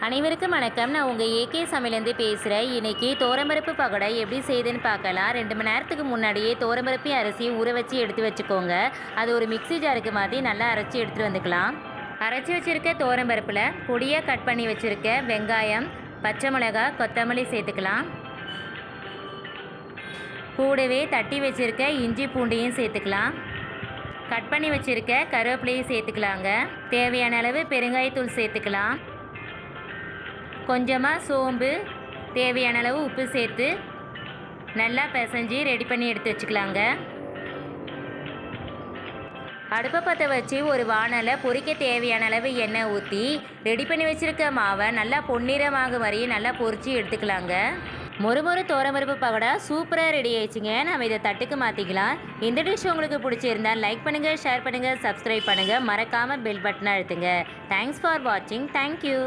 அனைவருக்கும் வணக்கம். நான் உங்கள் ஏகே சமையலேருந்து பேசுகிறேன். இன்றைக்கி தோரம்பருப்பு பக்கோடா எப்படி செய்யுதுன்னு பார்க்கலாம். 2 மணி நேரத்துக்கு முன்னாடியே தோரம்பருப்பையும் அரிசியும் ஊற வச்சு எடுத்து வச்சுக்கோங்க. அது ஒரு மிக்ஸி ஜாருக்கு மாற்றி நல்லா அரைச்சி எடுத்துகிட்டு வந்துக்கலாம். அரைச்சி வச்சுருக்க தோரம்பருப்பில் பொடியாக கட் பண்ணி வச்சுருக்க வெங்காயம், பச்சை மிளகாய், கொத்தமல்லி சேர்த்துக்கலாம். கூடவே தட்டி வச்சுருக்க இஞ்சி பூண்டையும் சேர்த்துக்கலாம். கட் பண்ணி வச்சுருக்க கருவேப்பிலையும் சேர்த்துக்கலாங்க. தேவையான அளவு பெருங்காயத்தூள் சேர்த்துக்கலாம். கொஞ்சமாக சோம்பு, தேவையான அளவு உப்பு சேர்த்து நல்லா பிசைஞ்சு ரெடி பண்ணி எடுத்து வச்சுக்கலாங்க. அடுப்பை பற்ற வச்சு ஒரு வாணலில் பொரிக்க தேவையான அளவு எண்ணெய் ஊற்றி ரெடி பண்ணி வச்சுருக்க மாவை நல்லா பொன்னிறமாக வரைய நல்லா பொரித்து எடுத்துக்கலாங்க. மொறு தோரம்பருப்பு பக்கோடா சூப்பராக ரெடி ஆயிடுச்சுங்க. நம்ம இதை தட்டுக்கு மாற்றிக்கலாம். இந்த டிஷ் உங்களுக்கு பிடிச்சிருந்தால் லைக் பண்ணுங்கள், ஷேர் பண்ணுங்கள், சப்ஸ்கிரைப் பண்ணுங்கள். மறக்காமல் பெல் பட்டனை அழுத்துங்க. தேங்க்ஸ் ஃபார் வாட்சிங். தேங்க்யூ.